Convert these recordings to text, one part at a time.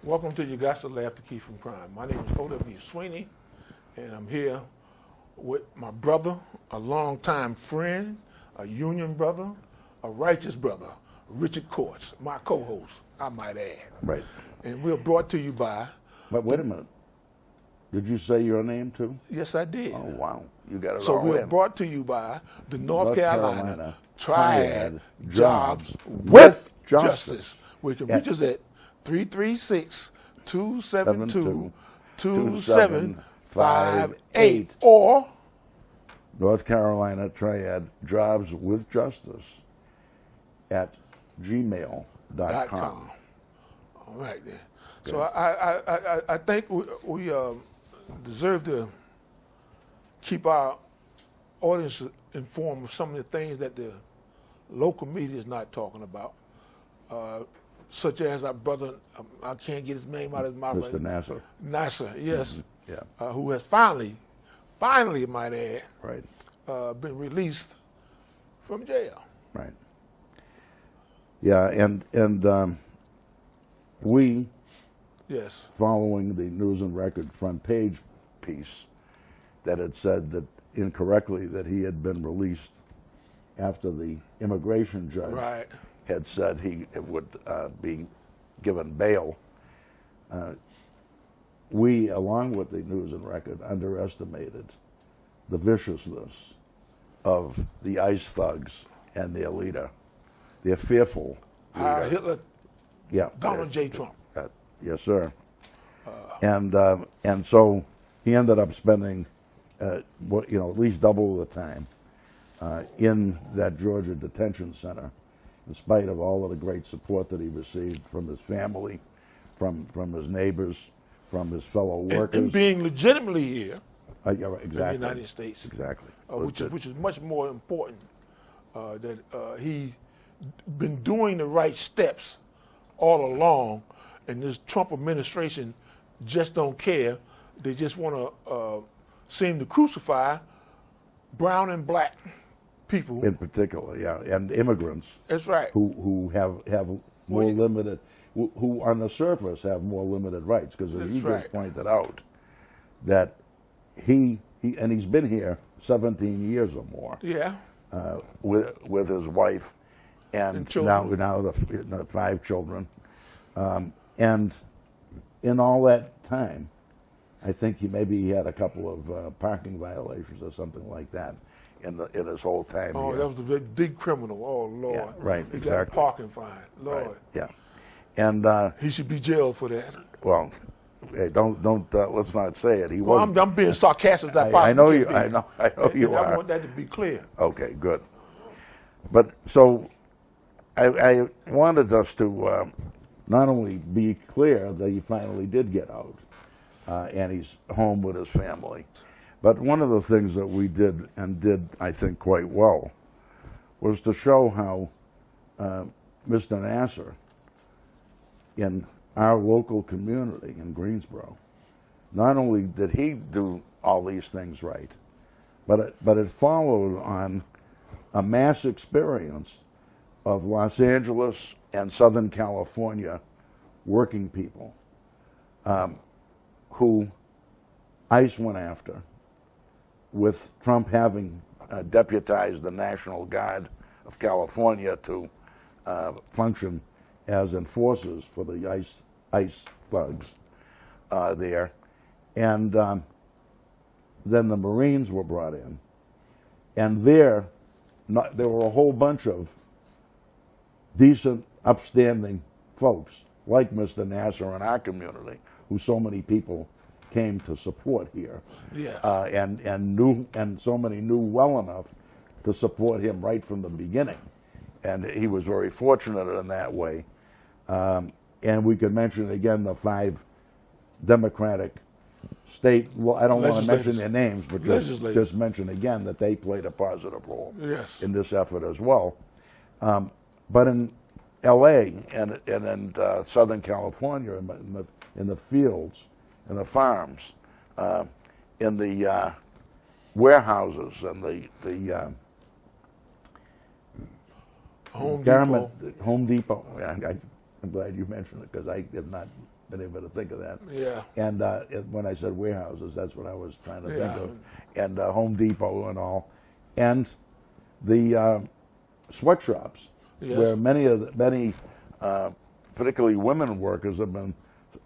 Welcome to You Got to Laugh to Keep from Crime. My name is O.W. Sweeney, and I'm here with my brother, a longtime friend, a union brother, a righteous brother, Richard Courts, my co-host, I might add. Right. And we're brought to you by... But wait a minute. Did you say your name too? Yes, I did. Oh, wow. You got it So all we're in. brought to you by the North Carolina Triad Jobs with Justice. We can reach us at 336-272-2758 or North Carolina Triad Jobs with Justice at gmail.com. All right then. Okay. So I think we deserve to keep our audience informed of some of the things that the local media is not talking about, such as our brother, I can't get his name out of his mouth. Mr. Naser. Naser, yes. Mm-hmm. Yeah. Who has finally, might add, right. been released from jail. Right. Yeah, and we, yes, following the News and Record front page piece that had said that incorrectly that he had been released after the immigration judge had said he would be given bail. We, along with the News and Record, underestimated the viciousness of the ICE thugs and their leader, their fearful leader. Hitler, yeah, Donald J. Trump. Yes, sir. And so he ended up spending, at least double the time in that Georgia detention center, in spite of all of the great support that he received from his family, from his neighbors, from his fellow workers, and being legitimately here. Yeah, exactly. In the United States. Exactly. Which is much more important, that he been doing the right steps all along, and this Trump administration just don't care. They just want to seem to crucify brown and black people. In particular, yeah, and immigrants. That's right. Who have more limited, who on the surface have more limited rights, because as you just pointed out, that he's been here 17 years or more. Yeah. With his wife, and now the 5 children, and in all that time, I think he had a couple of parking violations or something like that in his whole time. Oh, here. that was the big criminal. Oh Lord. Yeah, right. He exactly. got a parking fine. Lord. Right, yeah. And he should be jailed for that. Well, hey, don't let's not say it. I'm being sarcastic as I possibly I know can you. be. I know you are. I want that to be clear. Okay, good. But so I wanted us to not only be clear that he finally did get out and he's home with his family, but one of the things that we did, I think, quite well, was to show how Mr. Naser, in our local community in Greensboro, not only did he do all these things right, but it followed on a mass experience of Los Angeles and Southern California working people who ICE went after, with Trump having deputized the National Guard of California to function as enforcers for the ICE thugs there. And then the Marines were brought in. And there were a whole bunch of decent, upstanding folks like Mr. Naser in our community, who so many people came to support here. Yes. And so many knew well enough to support him right from the beginning. And he was very fortunate in that way. And we could mention again the 5 Democratic state, well, I don't want to mention their names, but just mention again that they played a positive role in this effort as well. But in L.A. and in Southern California, in the fields, in the farms, in the warehouses and the Home Depot. Home Depot. Yeah, I'm glad you mentioned it, because I have not been able to think of that. Yeah. And when I said warehouses, that's what I was trying to think of. And Home Depot and all. And the sweatshops, where many particularly women workers have been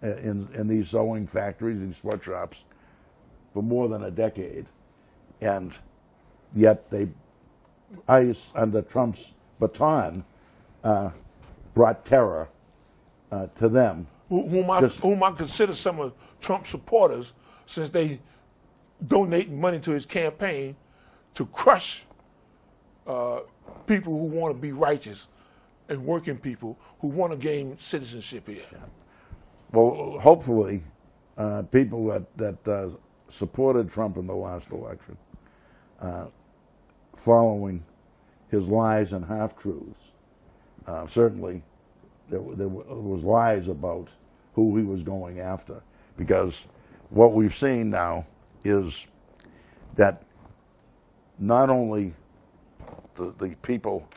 in these sewing factories, these sweatshops, for more than a decade. And yet ICE, under Trump's baton, brought terror to them. Whom I consider some of Trump's supporters, since they donating money to his campaign to crush people who want to be righteous and working people who want to gain citizenship here. Yeah. Well, hopefully, people that supported Trump in the last election, following his lies and half-truths, certainly there was lies about who he was going after, because what we've seen now is that not only the people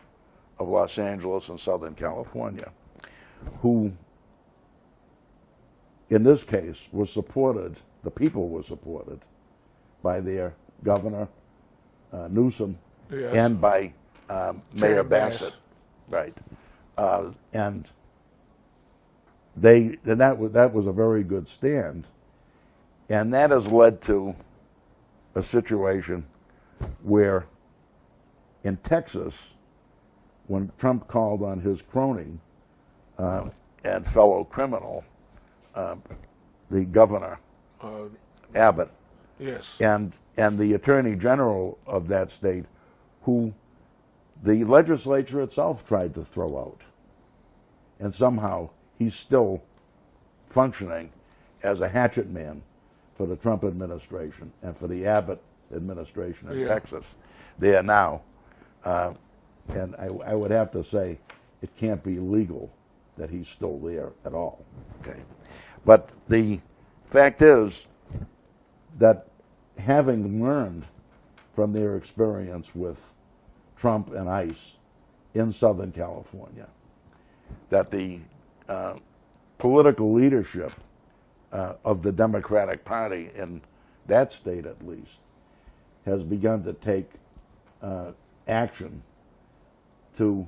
of Los Angeles and Southern California, who in this case was supported, the people were supported by their governor, Newsom, yes, and by Mayor Bassett, right? And that was a very good stand, and that has led to a situation where in Texas, when Trump called on his crony and fellow criminal, the governor, Abbott, yes, and the attorney general of that state, who the legislature itself tried to throw out, and somehow he's still functioning as a hatchet man for the Trump administration and for the Abbott administration in Texas. There now, and I would have to say it can't be legal that he's still there at all. Okay, but the fact is that having learned from their experience with Trump and ICE in Southern California, that the political leadership of the Democratic Party in that state, at least, has begun to take action to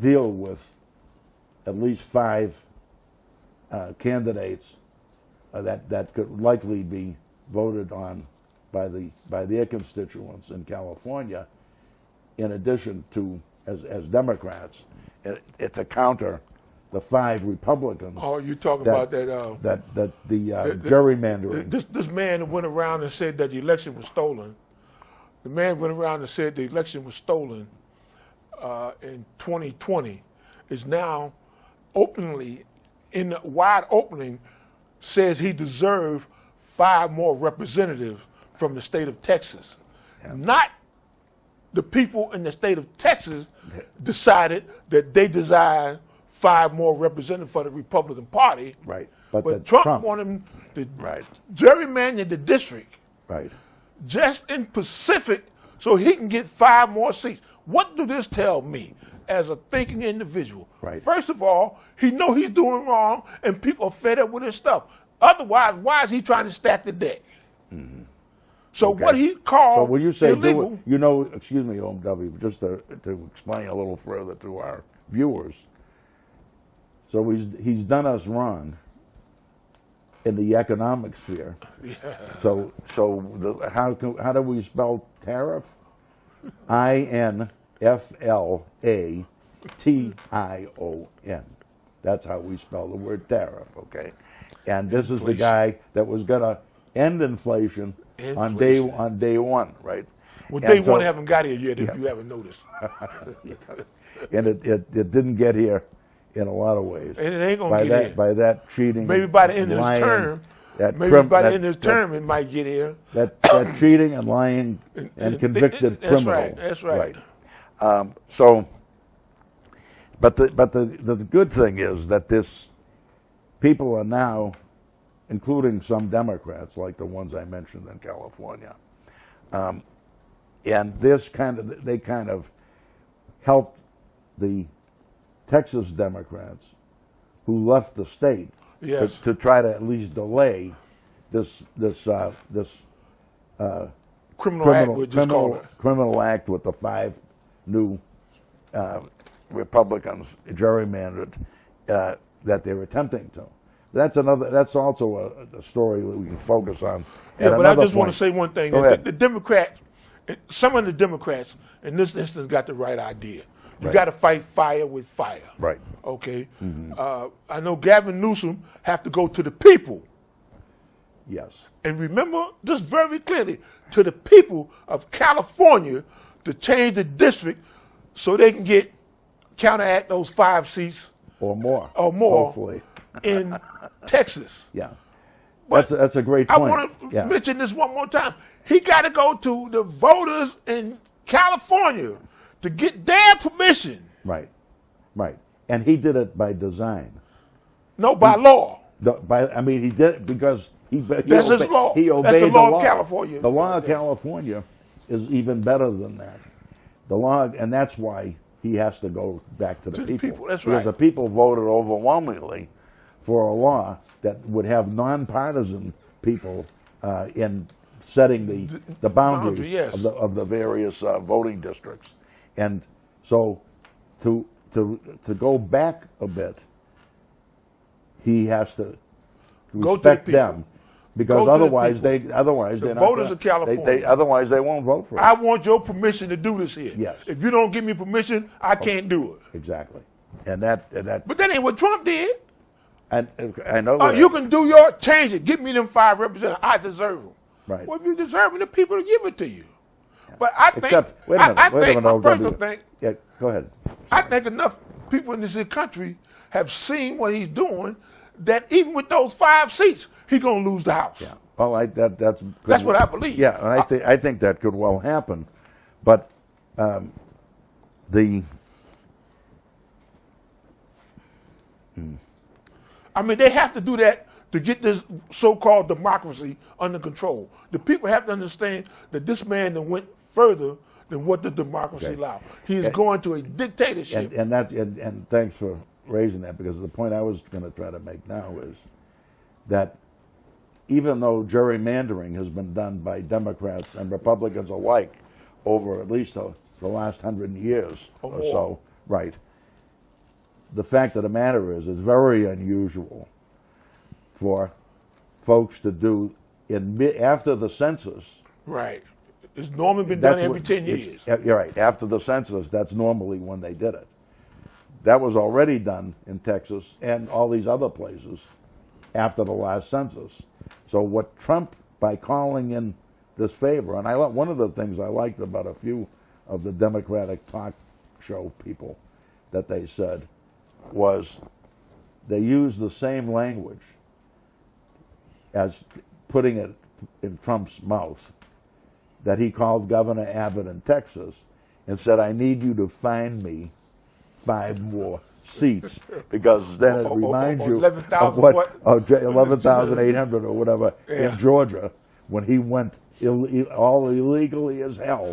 deal with at least 5 candidates that could likely be voted on by their constituents in California, in addition to as Democrats, to counter the 5 Republicans. Oh, you talking about that? Gerrymandering. This man went around and said that the election was stolen. The man went around and said the election was stolen in 2020. Is now openly, in the wide opening, says he deserved 5 more representatives from the state of Texas. Yeah. Not the people in the state of Texas decided that they desired 5 more representatives for the Republican Party. Right. But Trump wanted him to gerrymander the district. Right. Just in Pacific, so he can get 5 more seats. What do this tell me as a thinking individual? Right. First of all, he know he's doing wrong, and people are fed up with his stuff. Otherwise, why is he trying to stack the deck? Mm-hmm. So what he called when you say illegal, excuse me, OMW, just to explain a little further to our viewers. So he's done us wrong in the economic sphere. Yeah. So how do we spell tariff? INFLATION. That's how we spell the word tariff. Okay, and this is the guy that was going to end inflation on day 1, right? Well, day 1 haven't got here yet, if you haven't noticed. And it didn't get here in a lot of ways. And it ain't going to get here. By that cheating. Maybe by the end of his term. It might get here. That cheating and lying and convicted criminal. That's right. But the good thing is that people are now, including some Democrats like the ones I mentioned in California, and they kind of helped the Texas Democrats who left the state Yes. to try to at least delay this Criminal act, we just call it. criminal act with the 5 new Republicans gerrymandered that they're attempting to. That's also a story that we can focus on. Yeah, but I just want to say one thing. Go ahead. The Democrats, some of the Democrats in this instance got the right idea. You got to fight fire with fire. Right. Okay. I know Gavin Newsom have to go to the people. Yes. And remember this very clearly, to the people of California to change the district so they can counteract those 5 seats or more. Hopefully. In Texas. Yeah. But that's a great point. I want to mention this one more time. He got to go to the voters in California to get their permission. Right. And he did it by design. No, by law. He did it because that's his law. He obeyed that's the law of California. The law of California is even better than that. The law, and that's why he has to go back to the people. That's because the people voted overwhelmingly for a law that would have nonpartisan people in setting the boundaries yes. of the various voting districts. And so to go back a bit, he has to respect them, because otherwise they're not voters of California. Otherwise they won't vote for it. I want your permission to do this here. Yes. If you don't give me permission, I can't do it. Exactly. And that. But that ain't what Trump did. I know that. You can do change it. Give me them 5 representatives. I deserve them. Right. Well, if you deserve them, the people will give it to you. But I think, wait a minute, my personal thing. Yeah, go ahead. I think enough people in this country have seen what he's doing that even with those 5 seats, he's going to lose the House. Yeah. Well, that's what I believe. Yeah, and I think that could well happen, but I mean, they have to do that to get this so-called democracy under control. The people have to understand that this man went further than what the democracy allowed. He is going to a dictatorship. And thanks for raising that, because the point I was going to try to make now is that even though gerrymandering has been done by Democrats and Republicans alike over at least the last 100 years or so, right, the fact of the matter is it's very unusual for folks to do after the census. Right. It's normally been done every 10 years. You're right. After the census, that's normally when they did it. That was already done in Texas and all these other places after the last census. So what Trump, by calling in this favor, and one of the things I liked about a few of the Democratic talk show people that they said was they used the same language as putting it in Trump's mouth, that he called Governor Abbott in Texas and said, I need you to find me 5 more seats, because then it reminds you of what 11,800 or whatever in Georgia when he went all illegally as hell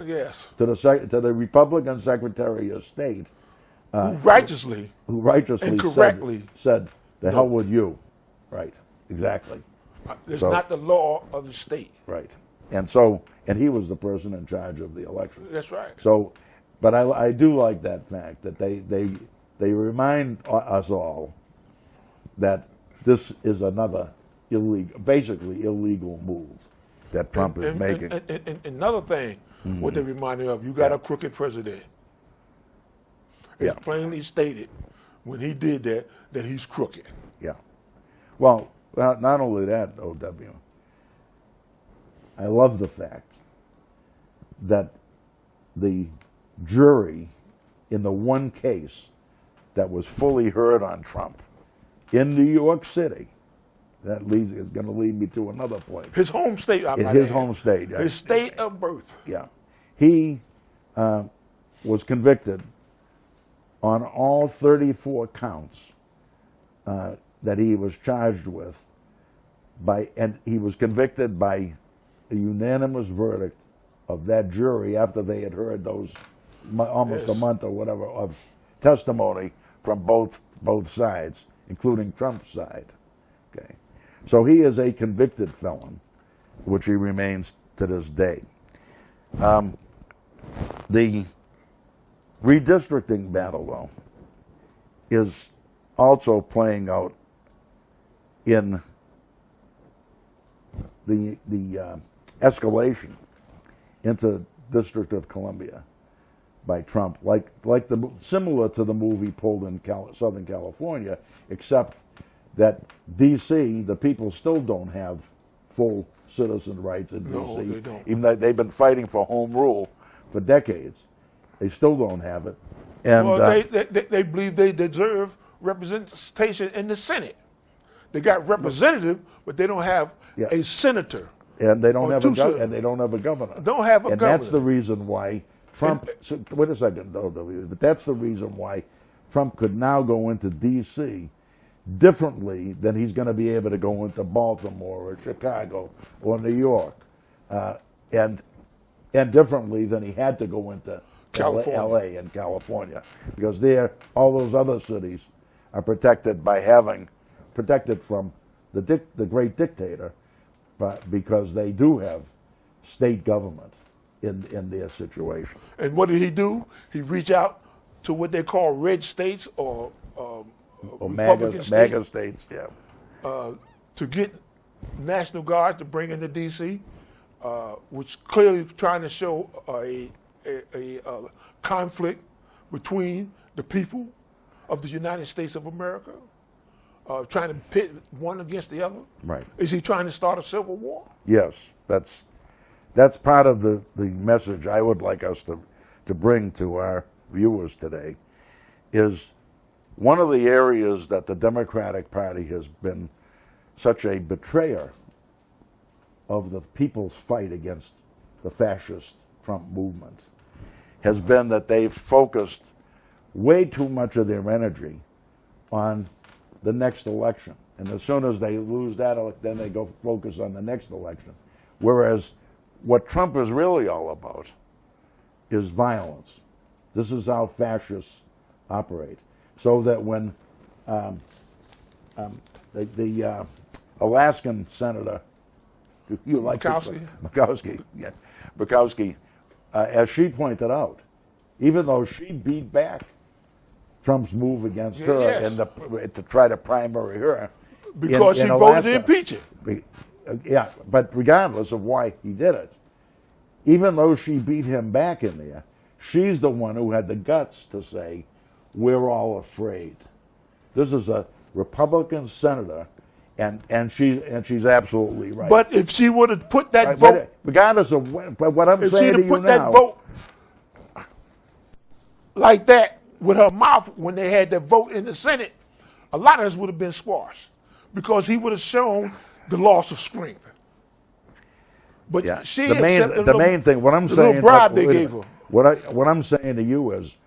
to the Republican Secretary of State, who righteously and correctly said the hell with you. Right, exactly. It's not the law of the state. Right. And he was the person in charge of the election. That's right. So, but I do like that fact that they remind us all that this is another basically illegal move that Trump is making. And another thing, what they remind me of, you got a crooked president. It's plainly stated when he did that he's crooked. Yeah. Well, not only that, O.W., I love the fact that the jury in the one case that was fully heard on Trump in New York City, is going to lead me to another point. His home state. His home state. His state of birth. Yeah. He was convicted on all 34 counts that he was charged with, and he was convicted by a unanimous verdict of that jury after they had heard those almost a month or whatever of testimony from both sides, including Trump's side. So he is a convicted felon, which he remains to this day. The redistricting battle, though, is also playing out in the escalation into District of Columbia by Trump, similar to the move he pulled in Southern California, except that D.C., the people still don't have full citizen rights in D.C. No, they don't. Even though they've been fighting for home rule for decades, they still don't have it. And well, they believe they deserve representation in the Senate. They got representative, but they don't have a senator. And they don't have and they don't have a governor. Don't have a governor. And that's the reason why Trump. Wait a second, but that's the reason why Trump could now go into D.C. differently than he's going to be able to go into Baltimore or Chicago or New York, and differently than he had to go into L.A. and California, because there all those other cities are protected from the great dictator. But because they do have state government in their situation. And what did he do? He reached out to what they call red states or Republican MAGA states, to get National Guard to bring into D.C., which clearly trying to show a conflict between the people of the United States of America. Trying to pit one against the other? Right. Is he trying to start a civil war? Yes, that's part of the message I would like us to bring to our viewers today, is one of the areas that the Democratic Party has been such a betrayer of the people's fight against the fascist Trump movement has been that they've focused way too much of their energy on the next election. And as soon as they lose that, then they go focus on the next election. Whereas what Trump is really all about is violence. This is how fascists operate. So that when the Alaskan senator, you like Murkowski, as she pointed out, even though she beat back Trump's move against her and to try to primary her. Because she voted to impeach him. Yeah, but regardless of why he did it, even though she beat him back in there, she's the one who had the guts to say, we're all afraid. This is a Republican senator, and she's absolutely right. But if she would have put that vote... Regardless of what I'm saying to you now... If she would have put that vote like that, with her mouth, when they had that vote in the Senate, a lot of us would have been squashed because he would have shown the loss of strength. But she accepted the main thing. What I'm saying, bribe they gave her. What I'm saying to you is,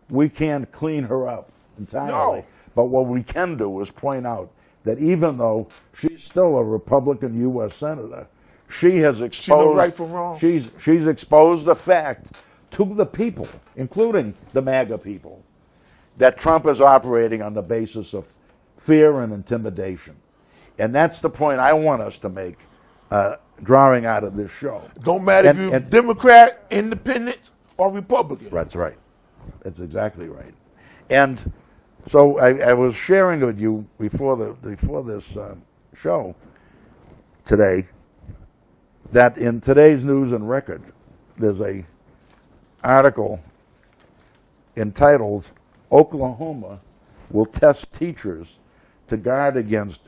we can't clean her up entirely. No. But what we can do is point out that even though she's still a Republican U.S. senator, she has exposed. She knows right from wrong. She's exposed the fact to the people, including the MAGA people, that Trump is operating on the basis of fear and intimidation. And that's the point I want us to make, drawing out of this show. Don't matter if you're Democrat, Independent, or Republican. That's right. That's exactly right. And so I was sharing with you before this show today that in today's News and Record, there's a article entitled "Oklahoma Will Test Teachers to Guard Against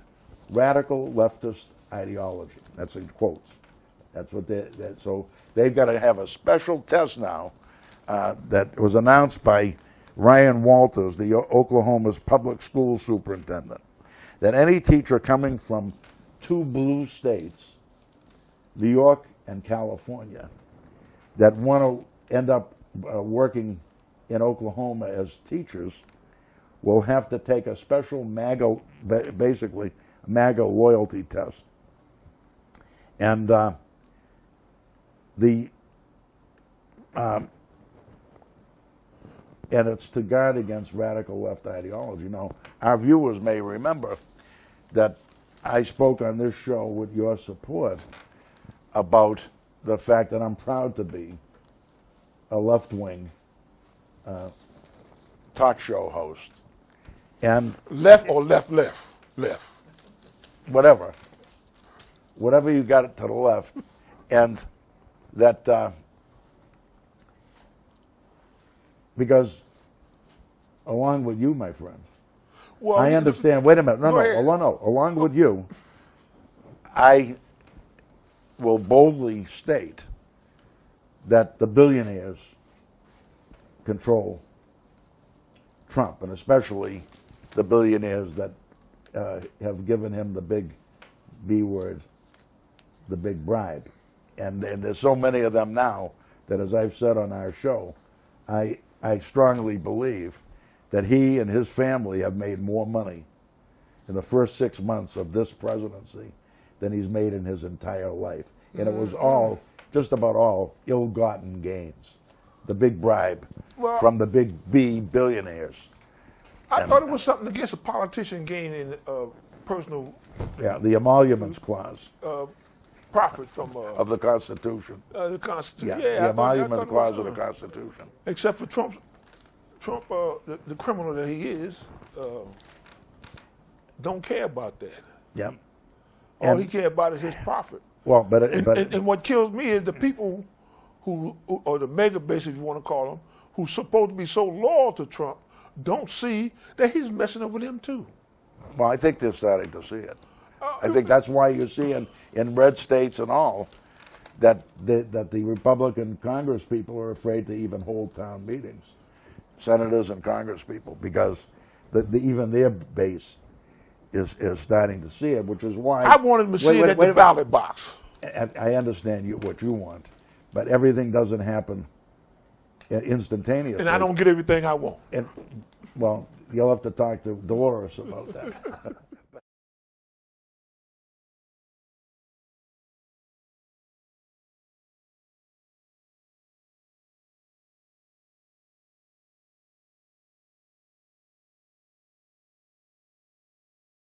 Radical Leftist Ideology." That's in quotes. That's what so they've got to have a special test now that was announced by Ryan Walters, the Oklahoma's public school superintendent, that any teacher coming from 2 blue states, New York and California, that want to end up working in Oklahoma as teachers will have to take a special basically MAGA loyalty test. And and it's to guard against radical left ideology. Now, our viewers may remember that I spoke on this show with your support about the fact that I'm proud to be a left-wing talk show host. And left or left? Whatever you got it to the left, and that because along with you, my friend, well, I understand. Wait a minute, no, along with you, I will boldly state that the billionaires control Trump, and especially the billionaires that have given him the big B word, the big bribe. And there's so many of them now that, as I've said on our show, I strongly believe that he and his family have made more money in the first 6 months of this presidency than he's made in his entire life. And it was all, just about all, ill-gotten gains. The big bribe from the big B billionaires. I thought it was something against a politician gaining personal... Yeah, the emoluments clause. Profit from... of the Constitution. The Constitution, The emoluments clause of the Constitution. Except for Trump, the criminal that he is, don't care about that. Yeah. All he cares about is his profit. Well, and what kills me is the people who, or the mega base, if you want to call them, who's supposed to be so loyal to Trump, don't see that he's messing over them too. Well, I think they're starting to see it. I think that's why you see in red states and all that the Republican Congress people are afraid to even hold town meetings, senators and Congress people, because even their base is starting to see it, which is why I wanted them to see it at the ballot box. I understand what you want, but everything doesn't happen instantaneously. And I don't get everything I want. Well, you'll have to talk to Dolores about that.